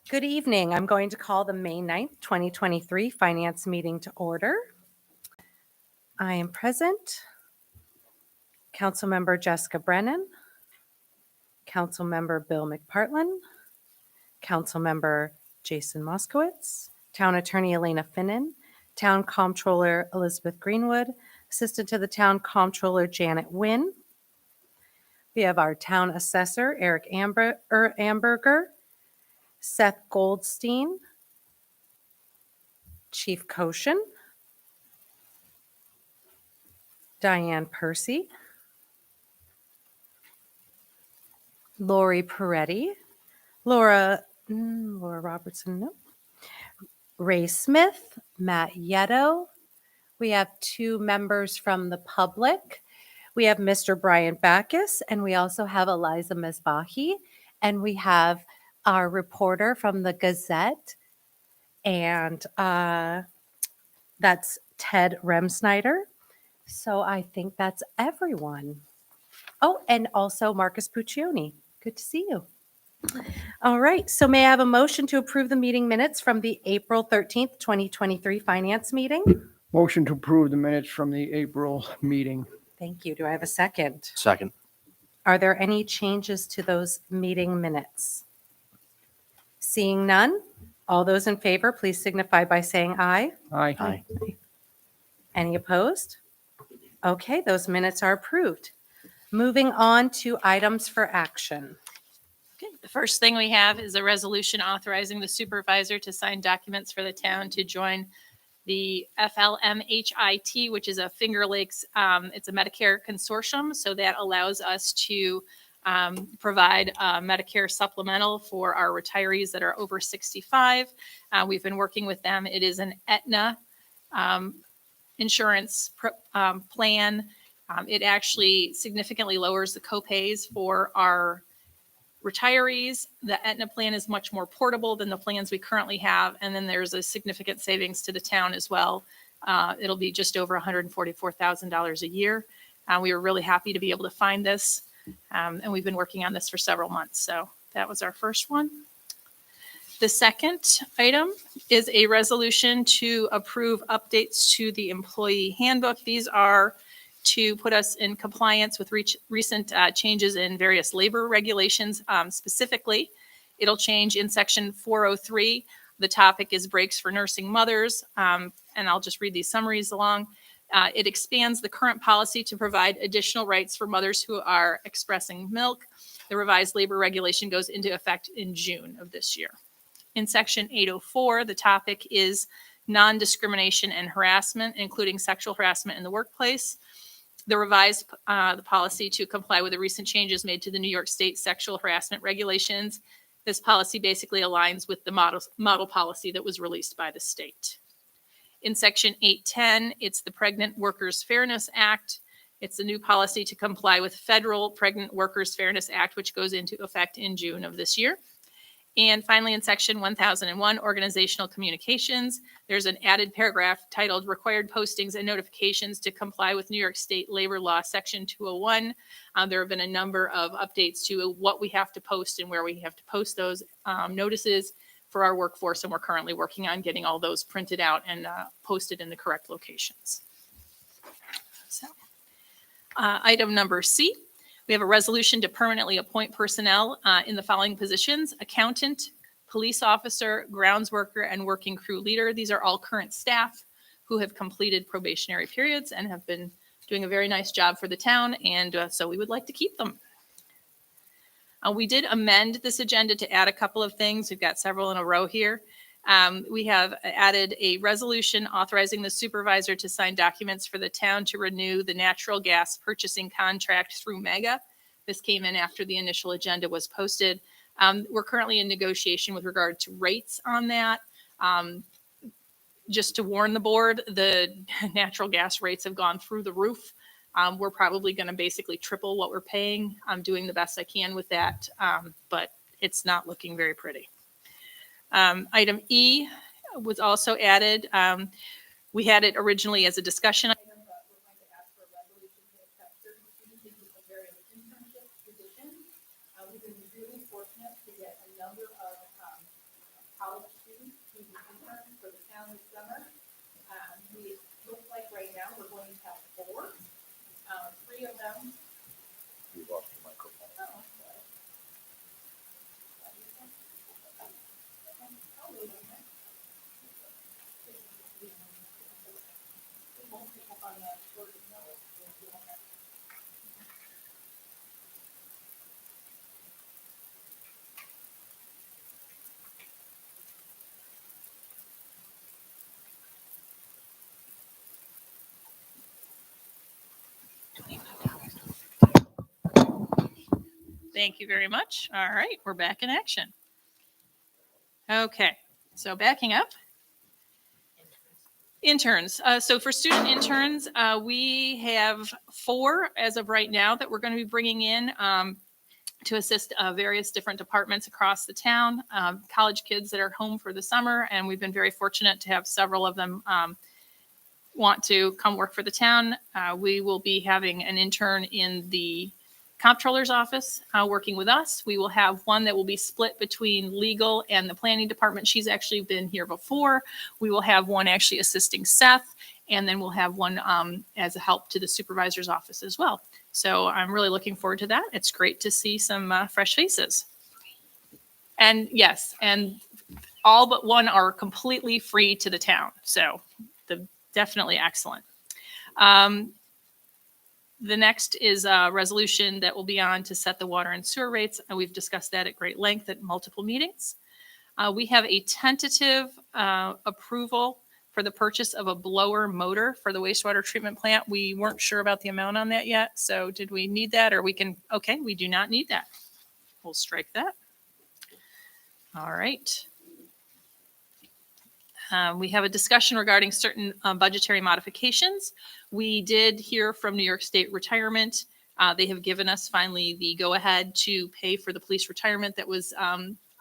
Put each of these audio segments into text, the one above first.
Good evening. I'm going to call the May 9th, 2023 Finance Meeting to order. I am present. Councilmember Jessica Brennan, Councilmember Bill McPartlin, Councilmember Jason Moskowitz, Town Attorney Elena Finnan, Town Comptroller Elizabeth Greenwood, Assistant to the Town Comptroller Janet Wynn. We have our Town Assessor Eric Amberger, Seth Goldstein, Chief Koshin, Diane Percy, Lori Peretti, Laura Robertson, no. Ray Smith, Matt Yetto. We have two members from the public. We have Mr. Brian Backus, and we also have Eliza Mizbahi, and we have our reporter from the Gazette, and that's Ted Remsnyder. So I think that's everyone. Oh, and also Marcus Puccioni. Good to see you. All right, so may I have a motion to approve the meeting minutes from the April 13th, 2023 Finance meeting? Motion to approve the minutes from the April meeting. Thank you. Do I have a second? Second. Are there any changes to those meeting minutes? Seeing none, all those in favor, please signify by saying aye. Aye. Aye. Any opposed? Okay, those minutes are approved. Moving on to items for action. Okay, the first thing we have is a resolution authorizing the supervisor to sign documents for the town to join the FLMHIT, which is a Finger Lakes, it's a Medicare consortium. So that allows us to provide a Medicare supplemental for our retirees that are over 65. We've been working with them. It is an Aetna insurance plan. It actually significantly lowers the copays for our retirees. The Aetna plan is much more portable than the plans we currently have. And then there's a significant savings to the town as well. It'll be just over $144,000 a year. We were really happy to be able to find this. And we've been working on this for several months. So that was our first one. The second item is a resolution to approve updates to the employee handbook. These are to put us in compliance with recent changes in various labor regulations. Specifically, it'll change in section 403. The topic is breaks for nursing mothers. And I'll just read these summaries along. It expands the current policy to provide additional rights for mothers who are expressing milk. The revised labor regulation goes into effect in June of this year. In section 804, the topic is non-discrimination and harassment, including sexual harassment in the workplace. The revised the policy to comply with the recent changes made to the New York State sexual harassment regulations. This policy basically aligns with the model policy that was released by the state. In section 810, it's the Pregnant Workers Fairness Act. It's a new policy to comply with federal Pregnant Workers Fairness Act, which goes into effect in June of this year. And finally, in section 1001, organizational communications, there's an added paragraph titled required postings and notifications to comply with New York State labor law, section 201. There have been a number of updates to what we have to post and where we have to post those notices for our workforce. And we're currently working on getting all those printed out and posted in the correct locations. So, item number C. We have a resolution to permanently appoint personnel in the following positions: accountant, police officer, grounds worker, and working crew leader. These are all current staff who have completed probationary periods and have been doing a very nice job for the town, and so we would like to keep them. We did amend this agenda to add a couple of things. We've got several in a row here. We have added a resolution authorizing the supervisor to sign documents for the town to renew the natural gas purchasing contract through MEGA. This came in after the initial agenda was posted. We're currently in negotiation with regard to rates on that. Just to warn the board, the natural gas rates have gone through the roof. We're probably going to basically triple what we're paying. I'm doing the best I can with that, but it's not looking very pretty. Item E was also added. We had it originally as a discussion item, but we're going to ask for a resolution to accept certain students into the various internship positions. We've been really fortunate to get a Thank you very much. All right, we're back in action. Okay, so backing up. Interns. So for student interns, we have 4 as of right now that we're going to be bringing in to assist various different departments across the town, college kids that are home for the summer, and we've been very fortunate to have several of them want to come work for the town. We will be having an intern in the comptroller's office working with us. We will have one that will be split between legal and the planning department. She's actually been here before. We will have one actually assisting Seth, and then we'll have one as a help to the supervisor's office as well. So I'm really looking forward to that. It's great to see some fresh faces. And yes, and all but one are completely free to the town. So definitely excellent. The next is a resolution that will be on to set the water and sewer rates. And we've discussed that at great length at multiple meetings. We have a tentative approval for the purchase of a blower motor for the wastewater treatment plant. We weren't sure about the amount on that yet. So did we need that, or okay, we do not need that. We'll strike that. All right. We have a discussion regarding certain budgetary modifications. We did hear from New York State Retirement. They have given us finally the go-ahead to pay for the police retirement that was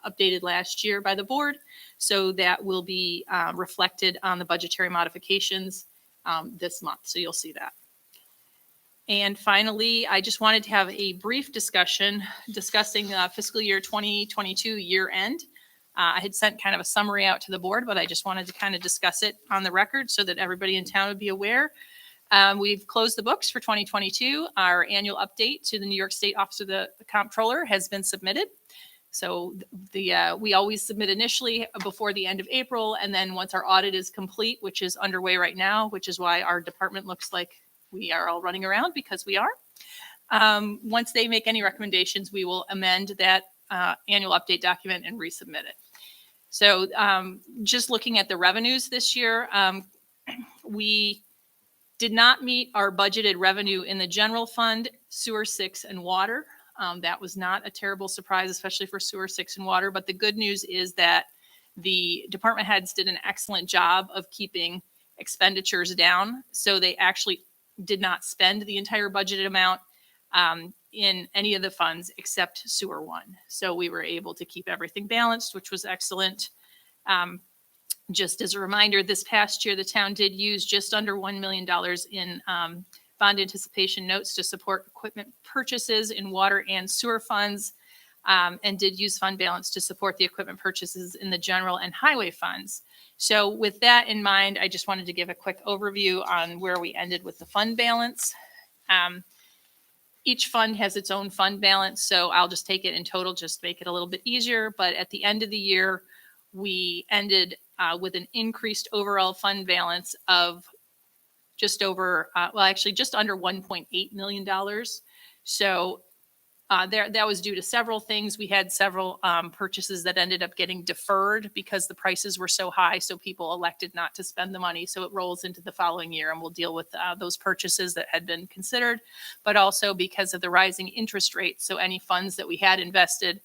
updated last year by the board. So that will be reflected on the budgetary modifications this month. So you'll see that. And finally, I just wanted to have a brief discussion discussing fiscal year 2022 year end. I had sent kind of a summary out to the board, but I just wanted to kind of discuss it on the record so that everybody in town would be aware. We've closed the books for 2022. Our annual update to the New York State Office of the Comptroller has been submitted. So we always submit initially before the end of April, and then once our audit is complete, which is underway right now, which is why our department looks like we are all running around, because we are. Once they make any recommendations, we will amend that annual update document and resubmit it. So just looking at the revenues this year, we did not meet our budgeted revenue in the general fund, sewer 6, and water. That was not a terrible surprise, especially for sewer 6 and water. But the good news is that the department heads did an excellent job of keeping expenditures down. So they actually did not spend the entire budgeted amount in any of the funds except sewer 1. So we were able to keep everything balanced, which was excellent. Just as a reminder, this past year, the town did use just under $1 million in bond anticipation notes to support equipment purchases in water and sewer funds, and did use fund balance to support the equipment purchases in the general and highway funds. So with that in mind, I just wanted to give a quick overview on where we ended with the fund balance. Each fund has its own fund balance, so I'll just take it in total, just to make it a little bit easier. But at the end of the year, we ended with an increased overall fund balance of just over, just under $1.8 million. So that was due to several things. We had several purchases that ended up getting deferred because the prices were so high. So people elected not to spend the money. So it rolls into the following year, and we'll deal with those purchases that had been considered, but also because of the rising interest rates. So any funds that we had invested,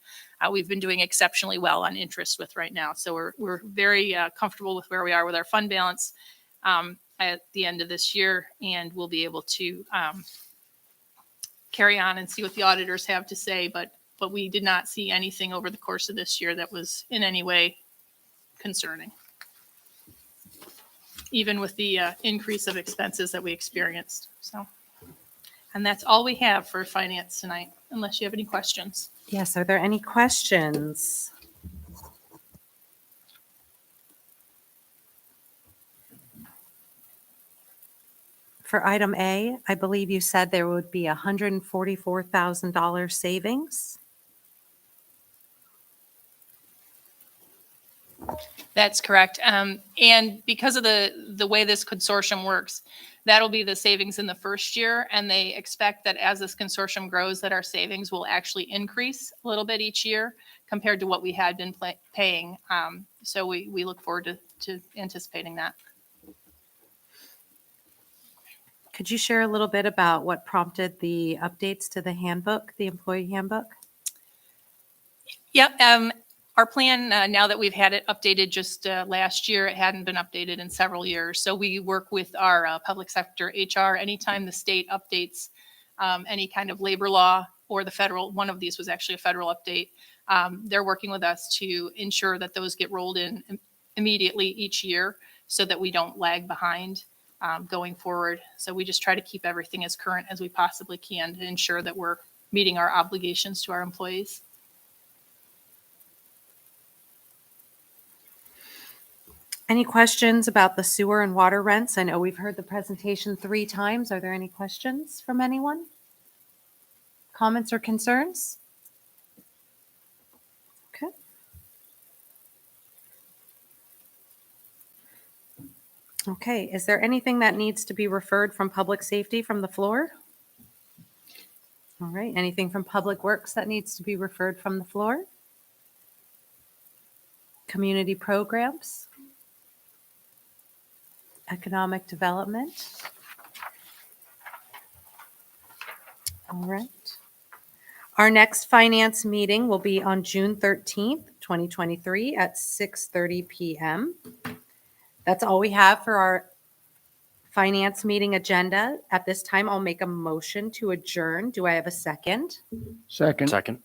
we've been doing exceptionally well on interest with right now. So we're very comfortable with where we are with our fund balance at the end of this year, and we'll be able to carry on and see what the auditors have to say, but we did not see anything over the course of this year that was in any way concerning, even with the increase of expenses that we experienced. So, and that's all we have for finance tonight, unless you have any questions. Yes, are there any questions? For item A, I believe you said there would be $144,000 savings. That's correct. And because of the way this consortium works, that'll be the savings in the first year. And they expect that as this consortium grows, that our savings will actually increase a little bit each year compared to what we had been paying. So we look forward to anticipating that. Could you share a little bit about what prompted the updates to the handbook, the employee handbook? Yep. Our plan, now that we've had it updated just last year, it hadn't been updated in several years. So we work with our public sector HR anytime the state updates any kind of labor law or the federal, one of these was actually a federal update. They're working with us to ensure that those get rolled in immediately each year so that we don't lag behind going forward. So we just try to keep everything as current as we possibly can to ensure that we're meeting our obligations to our employees. Any questions about the sewer and water rents? I know we've heard the presentation 3 times. Are there any questions from anyone? Comments or concerns? Okay. Okay, is there anything that needs to be referred from public safety from the floor? All right, anything from Public Works that needs to be referred from the floor? Community programs? Economic development? All right. Our next finance meeting will be on June 13th, 2023 at 6:30 PM. That's all we have for our finance meeting agenda. At this time, I'll make a motion to adjourn. Do I have a second? Second. Second.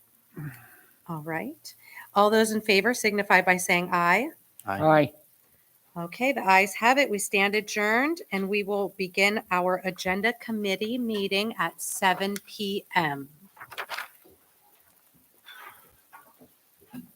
All right. All those in favor signify by saying aye. Aye. Okay, the ayes have it. We stand adjourned and we will begin our agenda committee meeting at 7 PM.